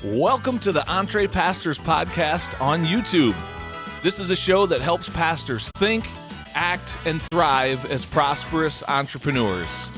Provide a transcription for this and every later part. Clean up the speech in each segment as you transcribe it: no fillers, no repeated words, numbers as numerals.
Welcome to the EntrePastors podcast on YouTube. This is a show that helps pastors think, act, and thrive as prosperous entrepreneurs.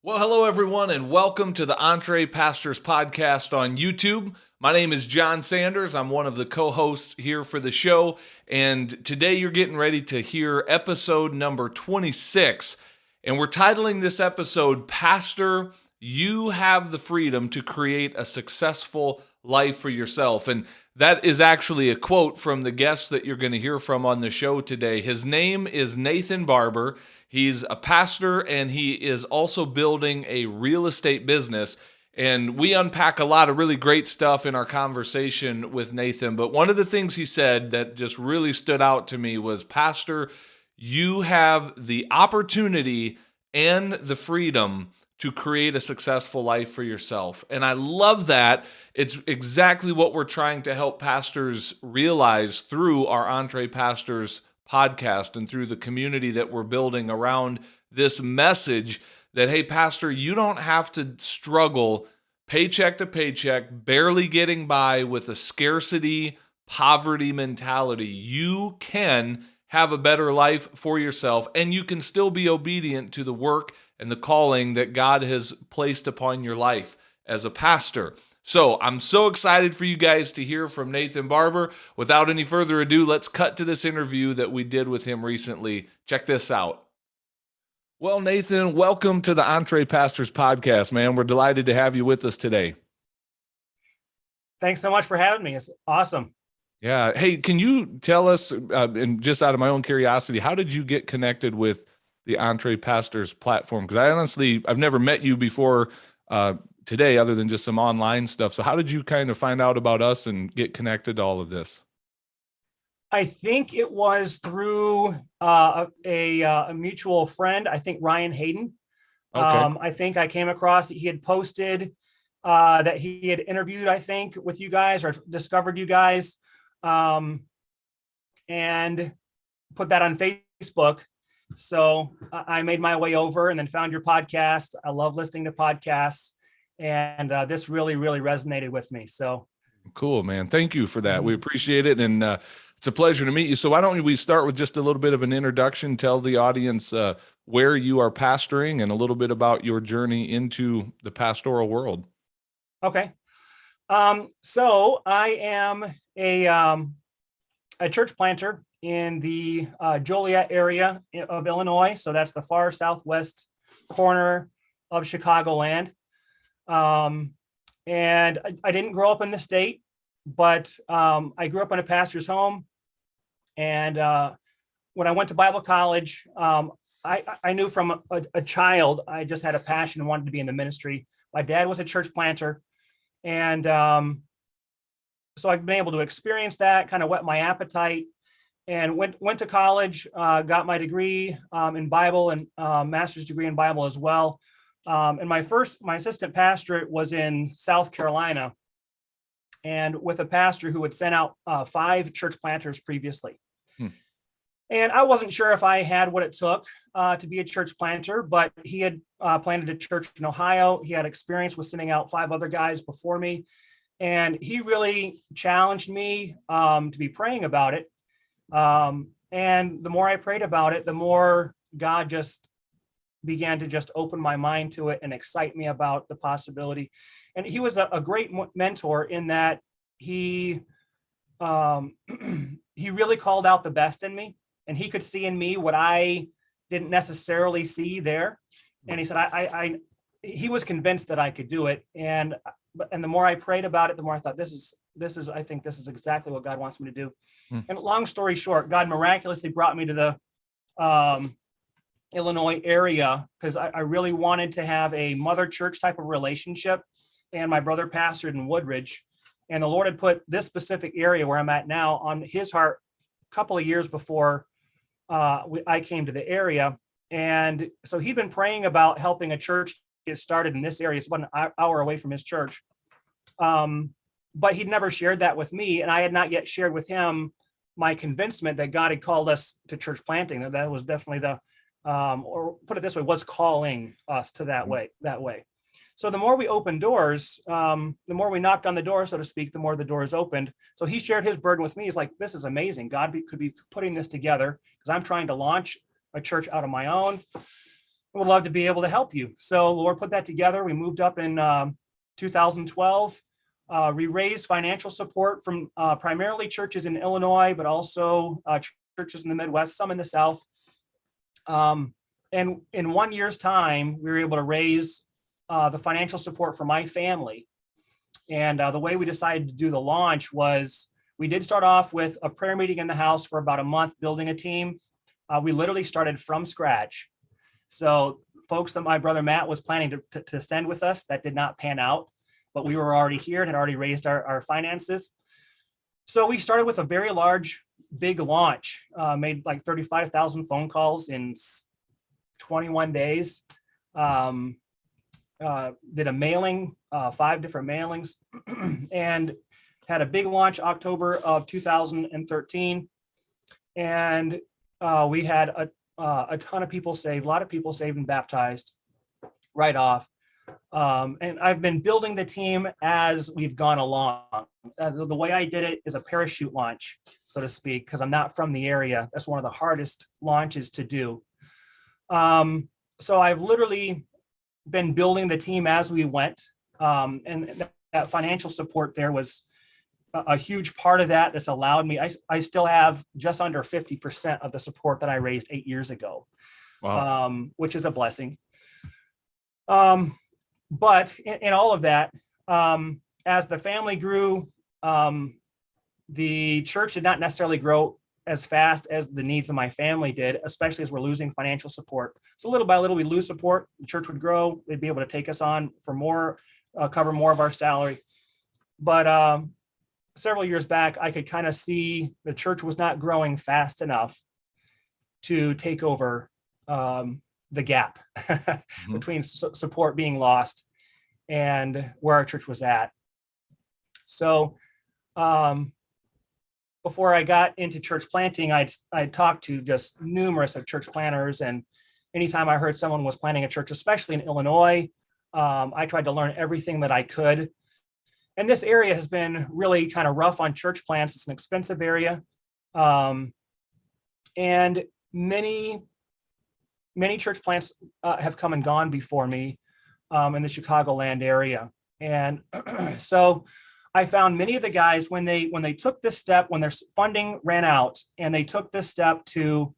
Well, hello everyone, and welcome to the EntrePastors podcast on YouTube. My name is John Sanders. I'm one of the co-hosts here for the show, and today you're getting ready to hear episode number 26, and we're titling this episode, Pastor, You Have the Freedom to Create a Successful Life for Yourself. And that is actually a quote from the guest that you're going to hear from on the show today. His name is Nathan Barber. He's a pastor, and he is also building a real estate business. And we unpack a lot of really great stuff in our conversation with Nathan. But one of the things he said that just really stood out to me was, Pastor, you have the opportunity and the freedom to create a successful life for yourself. And I love that. It's exactly what we're trying to help pastors realize through our EntrePastors podcast and through the community that we're building around this message that, hey, pastor, you don't have to struggle paycheck to paycheck, barely getting by with a scarcity, poverty mentality. You can have a better life for yourself, and you can still be obedient to the work and the calling that God has placed upon your life as a pastor. So I'm so excited for you guys to hear from Nathan Barber. Without any further ado, let's cut to this interview that we did with him recently. Check this out. Well, Nathan, welcome to the EntrePastors podcast, man. We're delighted to have you with us today. Thanks so much for having me. It's awesome. Yeah. Hey, can you tell us, and just out of my own curiosity, how did you get connected with the EntrePastors platform? Because I've never met you before today, other than just some online stuff. So how did you kind of find out about us and get connected to all of this? I think it was through a mutual friend. I think Ryan Hayden. Okay. I think I came across that he had posted that he had interviewed, I think, with you guys or discovered you guys, and put that on Facebook. So I made my way over and then found your podcast. I love listening to podcasts, and this really, really resonated with me. So cool, man. Thank you for that. We appreciate it. And it's a pleasure to meet you. So why don't we start with just a little bit of an introduction, tell the audience where you are pastoring and a little bit about your journey into the pastoral world. Okay. So I am a church planter in the Joliet area of Illinois. So that's the far southwest corner of Chicagoland. And I didn't grow up in the state, but I grew up in a pastor's home. And when I went to Bible college, I knew from a child, I just had a passion and wanted to be in the ministry. My dad was a church planter. And so I've been able to experience that, kind of whet my appetite, and went to college, got my degree in Bible and master's degree in Bible as well. And my assistant pastorate was in South Carolina, and with a pastor who had sent out 5 church planters previously. And I wasn't sure if I had what it took to be a church planter, but he had planted a church in Ohio. He had experience with sending out 5 other guys before me. And he really challenged me to be praying about it. And the more I prayed about it, the more God just began to just open my mind to it and excite me about the possibility. And he was a great mentor in that he really called out the best in me, and he could see in me what I didn't necessarily see there. And he said, he was convinced that I could do it. And the more I prayed about it, the more I thought, I think this is exactly what God wants me to do. And long story short, God miraculously brought me to the Illinois area because I really wanted to have a mother church type of relationship. And my brother pastored in Woodridge, and the Lord had put this specific area where I'm at now on his heart a couple of years before I came to the area. And so he'd been praying about helping a church get started in this area. It's about an hour away from his church. But he'd never shared that with me. And I had not yet shared with him my convincement that God had called us to church planting. That was definitely or put it this way, was calling us to that way. So the more we opened doors, the more we knocked on the door, so to speak, the more the doors opened. So he shared his burden with me. He's like, this is amazing. God could be putting this together because I'm trying to launch a church out of my own. I would love to be able to help you. So Lord put that together. We moved up in 2012. We raised financial support from primarily churches in Illinois, but also churches in the Midwest, some in the South. And in 1 year's time, we were able to raise the financial support for my family. And the way we decided to do the launch was we did start off with a prayer meeting in the house for about a month, building a team. We literally started from scratch. So folks that my brother Matt was planning to send with us, that did not pan out, but we were already here and had already raised our finances. So we started with a very big launch, made like 35,000 phone calls in 21 days. Did a mailing, 5 different mailings, and had a big launch October of 2013. And we had a ton of people saved, a lot of people saved and baptized right off. And I've been building the team as we've gone along. The way I did it is a parachute launch, so to speak, because I'm not from the area. That's one of the hardest launches to do. So I've literally been building the team as we went. And that financial support there was a huge part of that. That's allowed me, I still have just under 50% of the support that I raised 8 years ago. Wow. Which is a blessing. But in all of that, as the family grew, the church did not necessarily grow as fast as the needs of my family did, especially as we're losing financial support. So little by little, we lose support. The church would grow. They'd be able to take us on for more, cover more of our salary. But several years back, I could kind of see the church was not growing fast enough to take over the gap between support being lost and where our church was at. So before I got into church planting, I'd talked to just numerous of church planners, and anytime I heard someone was planting a church, especially in Illinois, I tried to learn everything that I could. And this area has been really kind of rough on church plants. It's an expensive area. And many church plants have come and gone before me in the Chicagoland area. And so I found many of the guys, when they took this step, when their funding ran out and they took this step to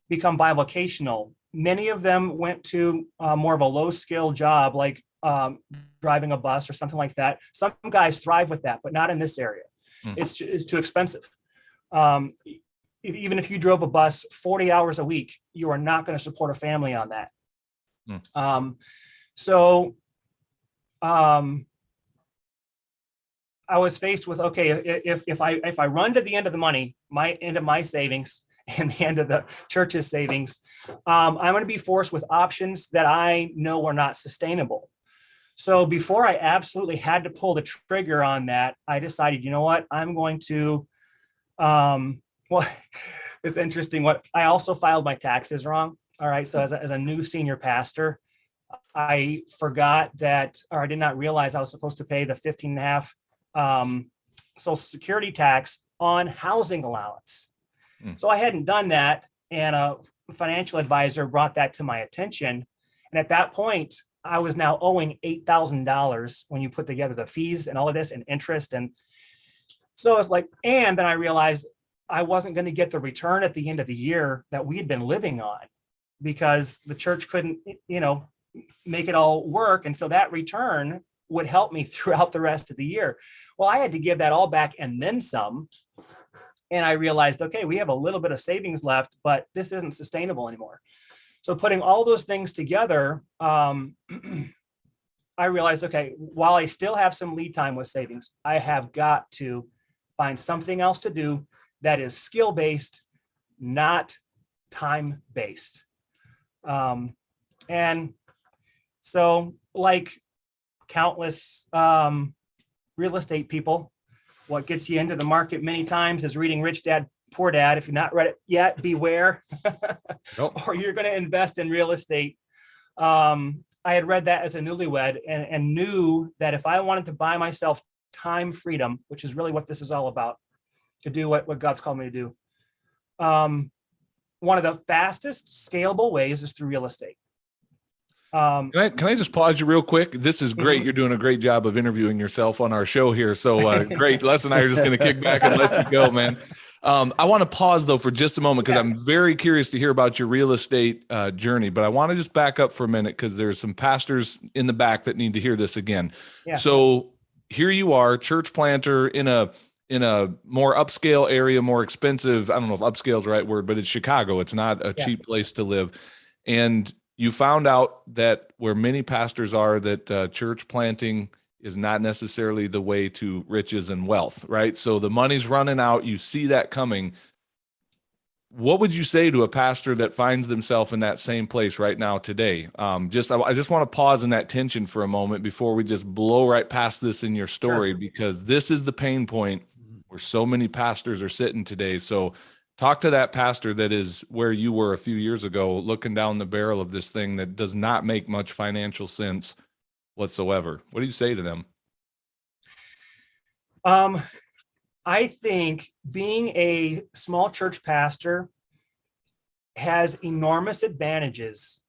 become bivocational, many of them went to more of a low skill job, like driving a bus or something like that. Some guys thrive with that, but not in this area. It's too expensive. Even if you drove a bus 40 hours a week, you are not going to support a family on that. So I was faced with, okay, if I run to the end of the money, my end of my savings and the end of the church's savings, I'm going to be forced with options that I know are not sustainable. So before I absolutely had to pull the trigger on that, I decided, you know what, I'm going to, well, it's interesting. I also filed my taxes wrong. All right. So as a new senior pastor, I forgot that, or I did not realize I was supposed to pay the 15.5 Social Security tax on housing allowance. So I hadn't done that. And a financial advisor brought that to my attention. And at that point, I was now owing $8,000 when you put together the fees and all of this and interest. And so it's like, and then I realized I wasn't going to get the return at the end of the year that we had been living on because the church couldn't, make it all work. And so that return would help me throughout the rest of the year. Well, I had to give that all back and then some. And I realized, okay, we have a little bit of savings left, but this isn't sustainable anymore. So putting all those things together, I realized, okay, while I still have some lead time with savings, I have got to find something else to do that is skill-based, not time-based. And so like countless real estate people, what gets you into the market many times is reading Rich Dad, Poor Dad, if you've not read it yet, beware, Nope. or you're going to invest in real estate. I had read that as a newlywed and knew that if I wanted to buy myself time freedom, which is really what this is all about, to do what God's called me to do, one of the fastest scalable ways is through real estate. Can I just pause you real quick? This is great. You're doing a great job of interviewing yourself on our show here. So great. Les and I are just going to kick back and let you go, man. I want to pause though for just a moment because I'm very curious to hear about your real estate journey, but I want to just back up for a minute because there's some pastors in the back that need to hear this again. Yeah. So here you are, church planter in a more upscale area, more expensive. I don't know if upscale is the right word, but it's Chicago. It's not a cheap place to live. And you found out that where many pastors are, that church planting is not necessarily the way to riches and wealth, right? So the money's running out. You see that coming. What would you say to a pastor that finds themselves in that same place right now today? I just want to pause in that tension for a moment before we just blow right past this in your story, because this is the pain point where so many pastors are sitting today. So talk to that pastor that is where you were a few years ago, looking down the barrel of this thing that does not make much financial sense whatsoever. What do you say to them? I think being a small church pastor has enormous advantages,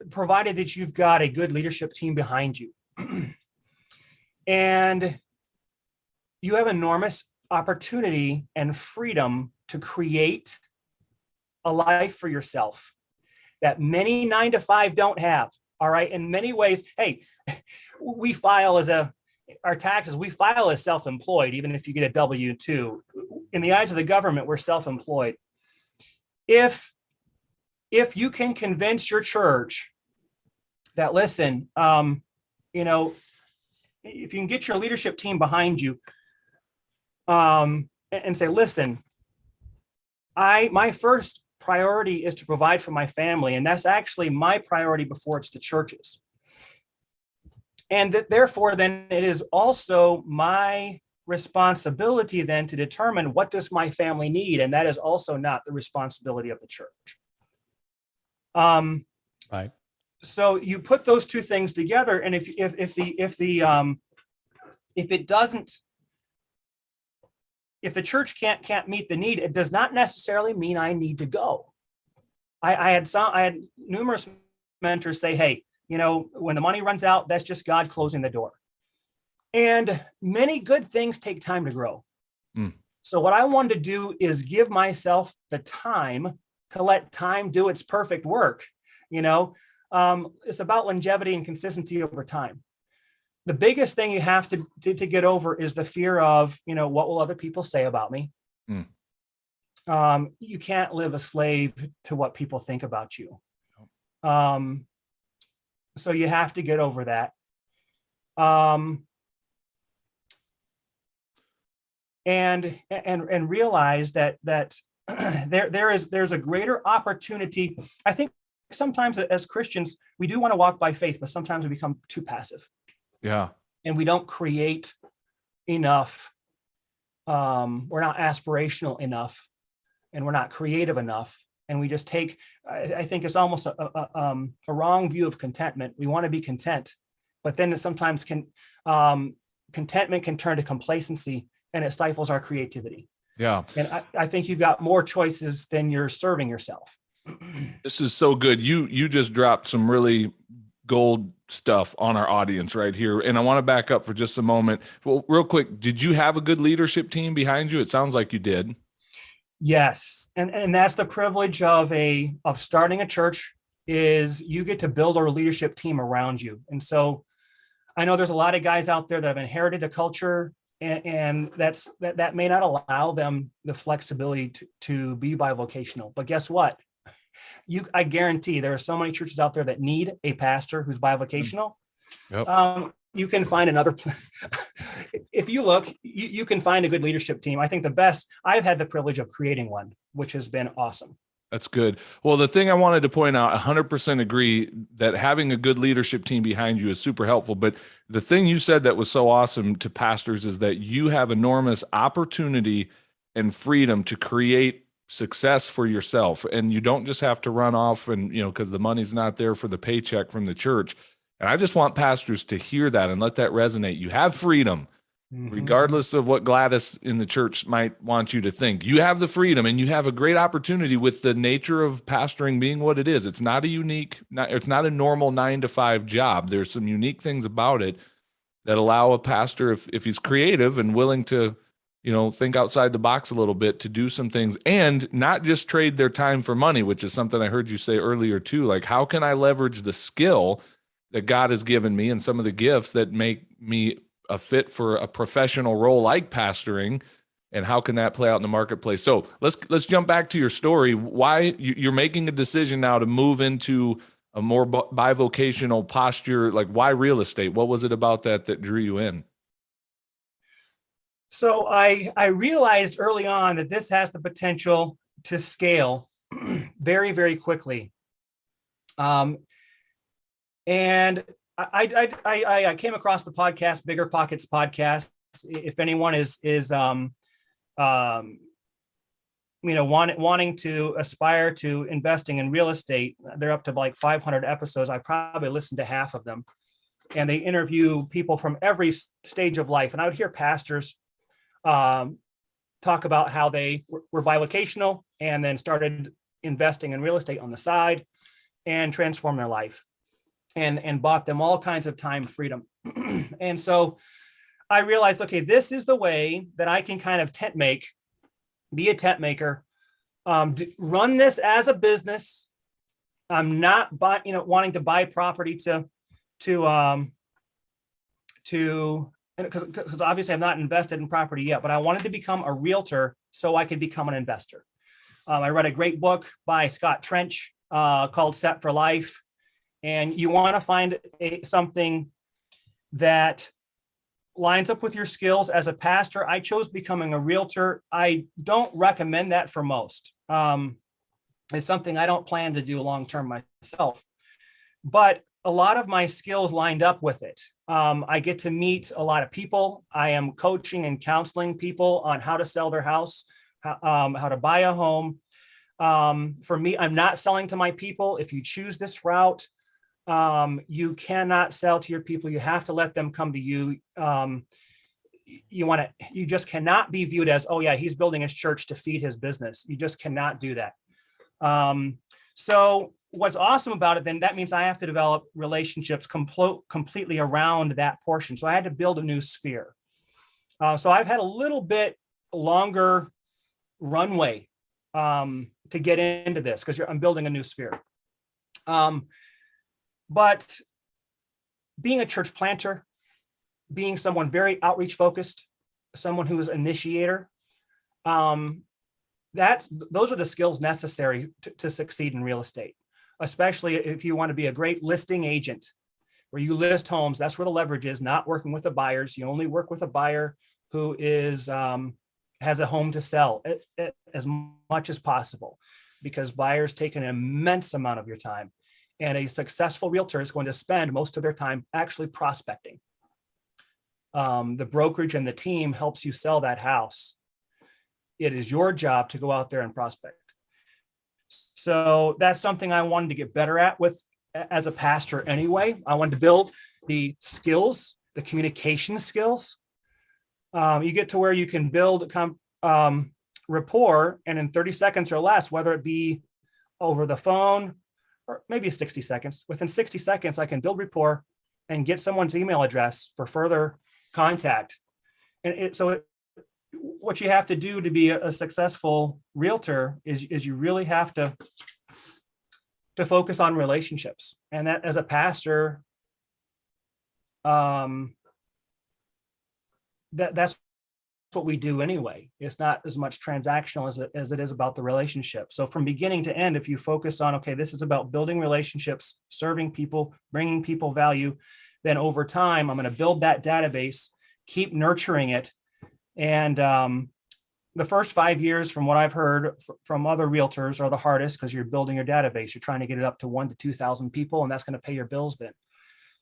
provided that you've got a good leadership team behind you. And you have enormous opportunity and freedom to create a life for yourself that many 9-to-5 don't have. All right. In many ways, hey, we file our taxes, we file as self-employed, even if you get a W-2. In the eyes of the government, we're self-employed. If you can convince your church that, listen, if you can get your leadership team behind you, and say, listen, my first priority is to provide for my family, and that's actually my priority before it's the church's. And therefore, then it is also my responsibility then to determine what does my family need, and that is also not the responsibility of the church. Right. So you put those two things together, and if the church can't meet the need, it does not necessarily mean I need to go. I had numerous mentors say, hey, when the money runs out, that's just God closing the door. And many good things take time to grow. So what I wanted to do is give myself the time to let time do its perfect work. It's about longevity and consistency over time. The biggest thing you have to get over is the fear of, what will other people say about me? You can't live a slave to what people think about you. So you have to get over that. And realize that there's a greater opportunity. I think sometimes as Christians, we do want to walk by faith, but sometimes we become too passive. Yeah. And we don't create enough. We're not aspirational enough, and we're not creative enough. And we just take, I think it's almost a wrong view of contentment. We want to be content, but then sometimes contentment can turn to complacency, and it stifles our creativity. Yeah. And I think you've got more choices than you're serving yourself. This is so good. You just dropped some really gold stuff on our audience right here. And I want to back up for just a moment. Well, real quick, did you have a good leadership team behind you? It sounds like you did. Yes. And that's the privilege of starting a church, is you get to build a leadership team around you. And so I know there's a lot of guys out there that have inherited a culture, and that may not allow them the flexibility to be bivocational. But guess what? I guarantee there are so many churches out there that need a pastor who's bivocational. Yep. You can find another. If you look, you can find a good leadership team. I think the best, I've had the privilege of creating one, which has been awesome. That's good. Well, the thing I wanted to point out, 100% agree that having a good leadership team behind you is super helpful. But the thing you said that was so awesome to pastors is that you have enormous opportunity and freedom to create success for yourself. And you don't just have to run off and, because the money's not there for the paycheck from the church. And I just want pastors to hear that and let that resonate. You have freedom, regardless of what Gladys in the church might want you to think. You have the freedom, and you have a great opportunity with the nature of pastoring being what it is. It's not it's not a normal 9-to-5 job. There's some unique things about it that allow a pastor, if he's creative and willing to, think outside the box a little bit, to do some things and not just trade their time for money, which is something I heard you say earlier too. Like, how can I leverage the skill that God has given me and some of the gifts that make me a fit for a professional role like pastoring, and how can that play out in the marketplace? So let's jump back to your story. Why you're making a decision now to move into a more bivocational posture? Like, why real estate? What was it about that drew you in? So I realized early on that this has the potential to scale very, very quickly. And I came across the podcast, Bigger Pockets podcast. If anyone is wanting to aspire to investing in real estate, they're up to like 500 episodes. I probably listened to half of them, and they interview people from every stage of life. And I would hear pastors talk about how they were bivocational and then started investing in real estate on the side and transformed their life and bought them all kinds of time freedom. And so I realized, okay, this is the way that I can kind of be a tent maker, run this as a business. I'm not wanting to buy property because obviously I'm not invested in property yet, but I wanted to become a realtor so I could become an investor. I read a great book by Scott Trench called Set for Life. And you want to find something that lines up with your skills. As a pastor, I chose becoming a realtor. I don't recommend that for most. It's something I don't plan to do long-term myself, but a lot of my skills lined up with it. I get to meet a lot of people. I am coaching and counseling people on how to sell their house, how to buy a home. For me, I'm not selling to my people. If you choose this route, you cannot sell to your people. You have to let them come to you. You just cannot be viewed as, oh yeah, he's building his church to feed his business. You just cannot do that. So what's awesome about it, then that means I have to develop relationships completely around that portion. So I had to build a new sphere. So I've had a little bit longer runway to get into this because I'm building a new sphere. But being a church planter, being someone very outreach focused, someone who is an initiator, those are the skills necessary to succeed in real estate, especially if you want to be a great listing agent where you list homes. That's where the leverage is, not working with the buyers. You only work with a buyer who has a home to sell as much as possible, because buyers take an immense amount of your time. And a successful realtor is going to spend most of their time actually prospecting. The brokerage and the team helps you sell that house. It is your job to go out there and prospect. So that's something I wanted to get better at as a pastor anyway. I wanted to build the skills, the communication skills. You get to where you can build rapport, and in 30 seconds or less, whether it be over the phone, or maybe 60 seconds. Within 60 seconds, I can build rapport and get someone's email address for further contact. And what you have to do to be a successful realtor is you really have to focus on relationships. And that, as a pastor, that's what we do anyway. It's not as much transactional as it is about the relationship. So from beginning to end, if you focus on, okay, this is about building relationships, serving people, bringing people value, then over time, I'm going to build that database, keep nurturing it. And the first 5 years, from what I've heard from other realtors, are the hardest because you're building your database. You're trying to get it up to 1,000 to 2,000 people, and that's going to pay your bills then.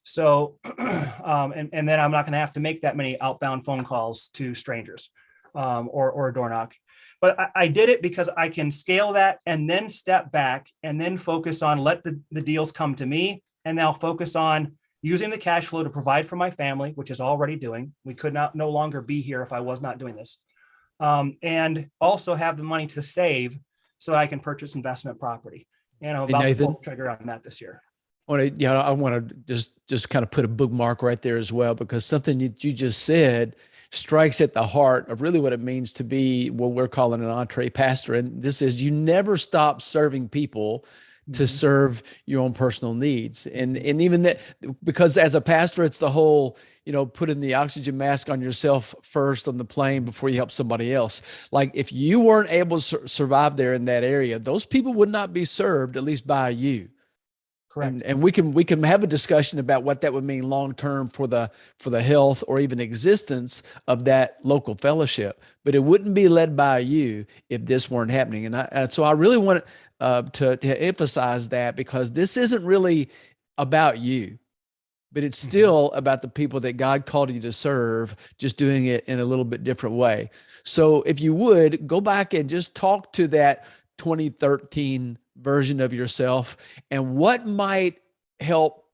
So, and then I'm not going to have to make that many outbound phone calls to strangers or a door knock. but I did it because I can scale that and then step back and then focus on let the deals come to me. And now focus on using the cash flow to provide for my family, which is already doing. We could no longer be here if I was not doing this. And also have the money to save so I can purchase investment property. And I'm about to pull the trigger on that this year. I want to just kind of put a bookmark right there as well, because something that you just said strikes at the heart of really what it means to be what we're calling an entree pastor. And this is, you never stop serving people to serve your own personal needs. And even that, because as a pastor, it's the whole, putting the oxygen mask on yourself first on the plane before you help somebody else. Like if you weren't able to survive there in that area, those people would not be served, at least by you. Correct. And we can have a discussion about what that would mean long term for the health or even existence of that local fellowship. But it wouldn't be led by you if this weren't happening. And so I really want to emphasize that, because this isn't really about you, but it's still about the people that God called you to serve, just doing it in a little bit different way. So if you would go back and just talk to that 2013 version of yourself, and what might help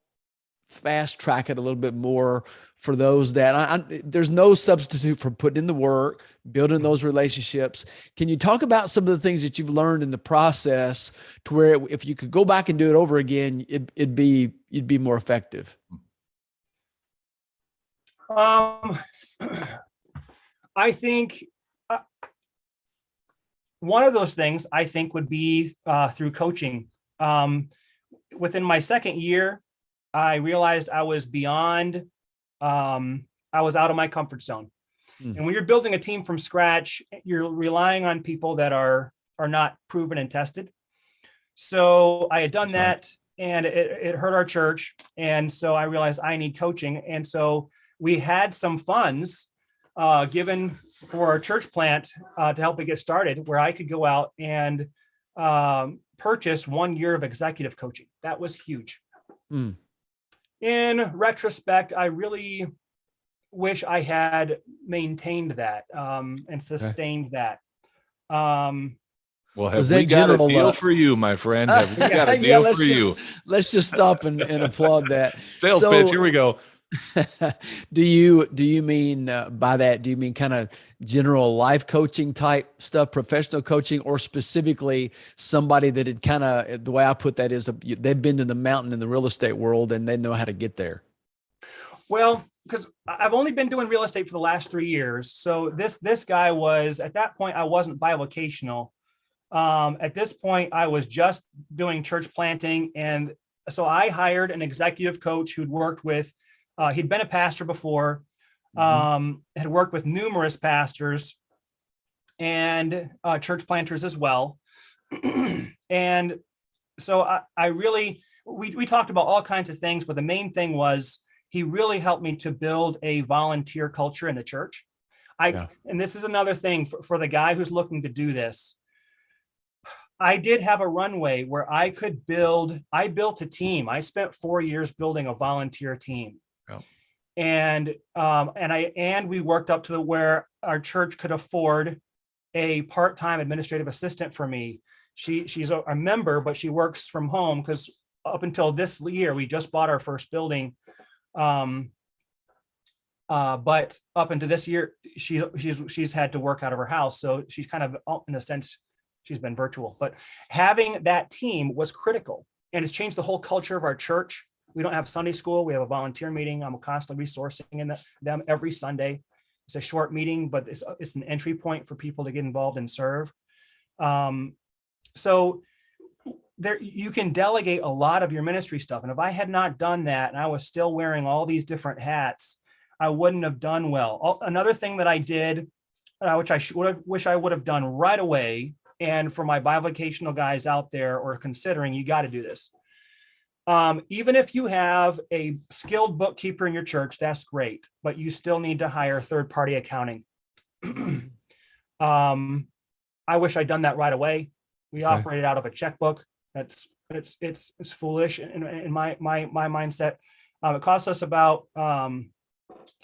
fast track it a little bit more for those that there's no substitute for putting in the work, building those relationships. Can you talk about some of the things that you've learned in the process to where if you could go back and do it over again, you'd be more effective? I think one of those things I think would be through coaching. Within my second year, I realized I was beyond, I was out of my comfort zone. And when you're building a team from scratch, you're relying on people that are not proven and tested. So I had done that, and it hurt our church. And so I realized I need coaching. And so we had some funds given for our church plant to help it get started, where I could go out and purchase 1 year of executive coaching. That was huge. In retrospect, I really wish I had maintained that and sustained that. Well, have we got a deal for you, my friend? Have we got a deal for you? Let's just stop and applaud that. Sales pitch, here we go. Do you mean by that, do you mean kind of general life coaching type stuff, professional coaching, or specifically somebody that had kind of, the way I put that is they've been to the mountain in the real estate world and they know how to get there? Well, because I've only been doing real estate for the last 3 years. So this guy was, at that point, I wasn't bivocational. At this point, I was just doing church planting. And so I hired an executive coach who'd worked with, he'd been a pastor before, had worked with numerous pastors and church planters as well. And so I really, we talked about all kinds of things, but the main thing was he really helped me to build a volunteer culture in the church. And this is another thing for the guy who's looking to do this. I did have a runway where I built a team. I spent 4 years building a volunteer team. And we worked up to where our church could afford a part-time administrative assistant for me. She's a member, but she works from home because up until this year, we just bought our first building. But up into this year, she's had to work out of her house. So she's kind of, in a sense, she's been virtual. But having that team was critical, and it's changed the whole culture of our church. We don't have Sunday school. We have a volunteer meeting. I'm constantly resourcing in them every Sunday. It's a short meeting, but it's an entry point for people to get involved and serve. So there, you can delegate a lot of your ministry stuff. And if I had not done that, and I was still wearing all these different hats, I wouldn't have done well. Another thing that I did, which I wish I would have done right away, and for my bivocational guys out there or considering, you got to do this. Even if you have a skilled bookkeeper in your church, that's great, but you still need to hire third-party accounting. I wish I'd done that right away. We operated out of a checkbook. It's foolish in my mindset. It costs us about $300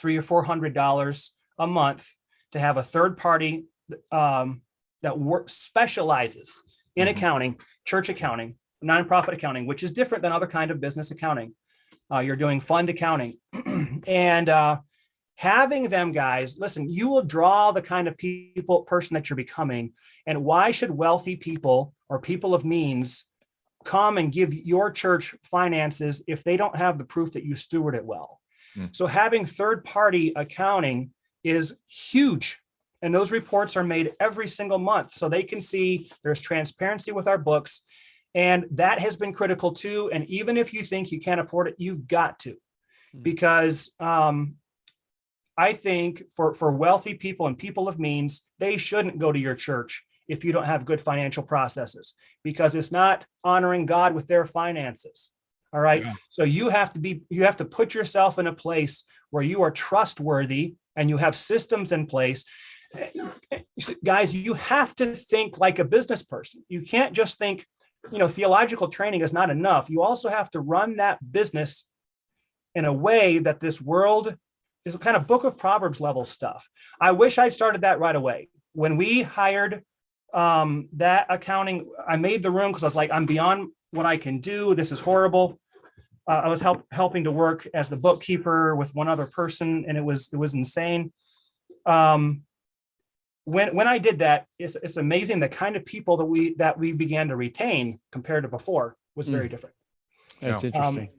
or $400 a month to have a third-party that specializes in accounting, church accounting, nonprofit accounting, which is different than other kind of business accounting. You're doing fund accounting. And having them guys, listen, you will draw the kind of person that you're becoming. And why should wealthy people or people of means come and give your church finances if they don't have the proof that you steward it well? So having third-party accounting is huge. And those reports are made every single month. So they can see there's transparency with our books. And that has been critical too. And even if you think you can't afford it, you've got to. Because I think for wealthy people and people of means, they shouldn't go to your church if you don't have good financial processes, because it's not honoring God with their finances. All right. Yeah. So you have to put yourself in a place where you are trustworthy and you have systems in place. Guys, you have to think like a business person. You can't just think, theological training is not enough. You also have to run that business in a way that this world is kind of Book of Proverbs level stuff. I wish I started that right away. When we hired that accounting, I made the room because I was like, I'm beyond what I can do. This is horrible. I was helping to work as the bookkeeper with one other person, and it was insane. When I did that, it's amazing the kind of people that we began to retain compared to before was very different. That's interesting.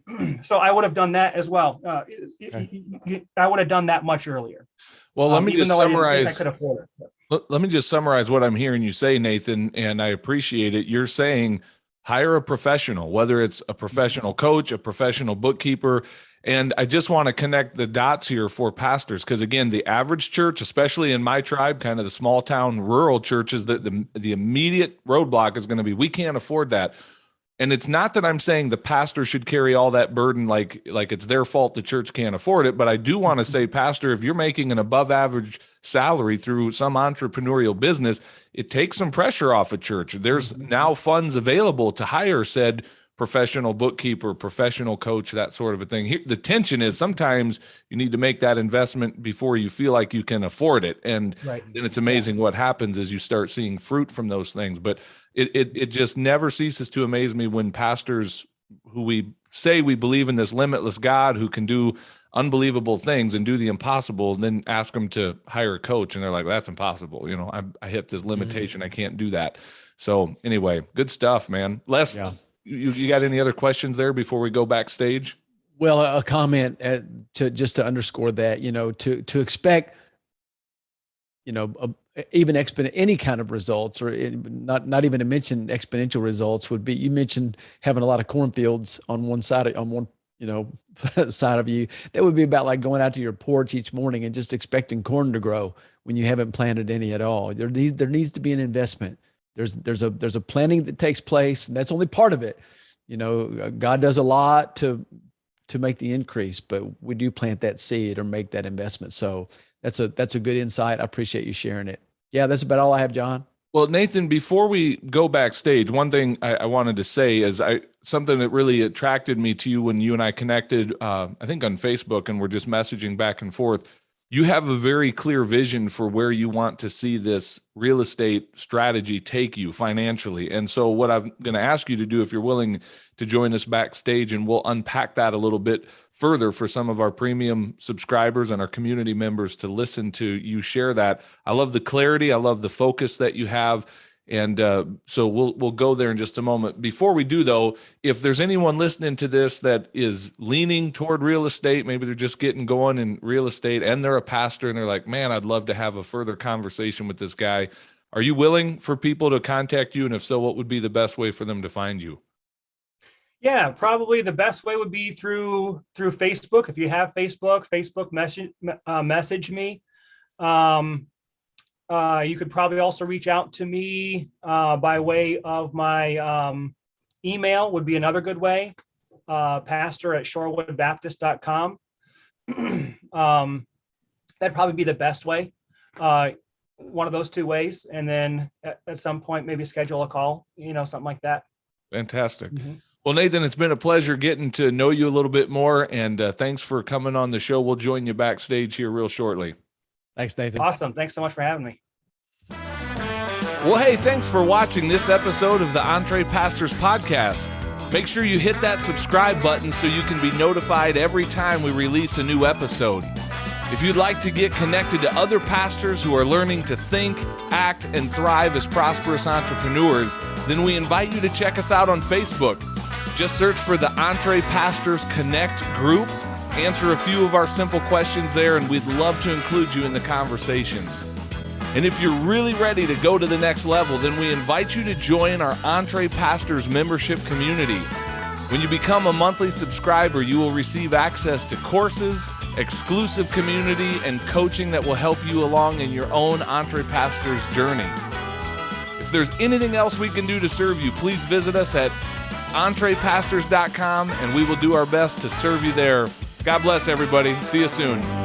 So I would have done that as well. I would have done that much earlier. Well, let me just summarize. I could afford it. Let me just summarize what I'm hearing you say, Nathan, and I appreciate it. You're saying hire a professional, whether it's a professional coach, a professional bookkeeper. And I just want to connect the dots here for pastors, because again, the average church, especially in my tribe, kind of the small town rural churches, the immediate roadblock is going to be, we can't afford that. And it's not that I'm saying the pastor should carry all that burden like it's their fault the church can't afford it. But I do want to say, pastor, if you're making an above average salary through some entrepreneurial business, it takes some pressure off a church. There's now funds available to hire said professional bookkeeper, professional coach, that sort of a thing. Here, the tension is sometimes you need to make that investment before you feel like you can afford it. And then it's amazing what happens as you start seeing fruit from those things. But it just never ceases to amaze me when pastors who we say we believe in this limitless God who can do unbelievable things and do the impossible, and then ask them to hire a coach. And they're like, that's impossible. I hit this limitation. I can't do that. So anyway, good stuff, man. Les, you got any other questions there before we go backstage? Well, a comment to underscore that, to expect, even any kind of results, or not even to mention exponential results, would be, you mentioned having a lot of cornfields on one side of side of you. That would be about like going out to your porch each morning and just expecting corn to grow when you haven't planted any at all. There needs to be an investment. There's a planning that takes place, and that's only part of it. God does a lot to make the increase, but we do plant that seed or make that investment. So that's a good insight. I appreciate you sharing it. Yeah, that's about all I have, John. Well, Nathan, before we go backstage, one thing I wanted to say is something that really attracted me to you when you and I connected, I think on Facebook, and we're just messaging back and forth. You have a very clear vision for where you want to see this real estate strategy take you financially. And so what I'm going to ask you to do, if you're willing to join us backstage, and we'll unpack that a little bit further for some of our premium subscribers and our community members to listen to you share that. I love the clarity. I love the focus that you have. And so we'll go there in just a moment. Before we do, though, if there's anyone listening to this that is leaning toward real estate, maybe they're just getting going in real estate and they're a pastor and they're like, man, I'd love to have a further conversation with this guy. Are you willing for people to contact you? And if so, what would be the best way for them to find you? Yeah, probably the best way would be through Facebook. If you have Facebook message me. You could probably also reach out to me by way of my email would be another good way, pastor@shorewoodbaptist.com. That'd probably be the best way, one of those two ways. And then at some point, maybe schedule a call, something like that. Fantastic. Well, Nathan, it's been a pleasure getting to know you a little bit more. And thanks for coming on the show. We'll join you backstage here real shortly. Thanks, Nathan. Awesome. Thanks so much for having me. Well, hey, thanks for watching this episode of the EntrePastors podcast. Make sure you hit that subscribe button so you can be notified every time we release a new episode. If you'd like to get connected to other pastors who are learning to think, act, and thrive as prosperous entrepreneurs, then we invite you to check us out on Facebook. Just search for the EntrePastors Connect group, answer a few of our simple questions there, and we'd love to include you in the conversations. And if you're really ready to go to the next level, then we invite you to join our EntrePastors membership community. When you become a monthly subscriber, you will receive access to courses, exclusive community, and coaching that will help you along in your own EntrePastors journey. If there's anything else we can do to serve you, please visit us at EntrePastors.com, and we will do our best to serve you there. God bless everybody. See you soon.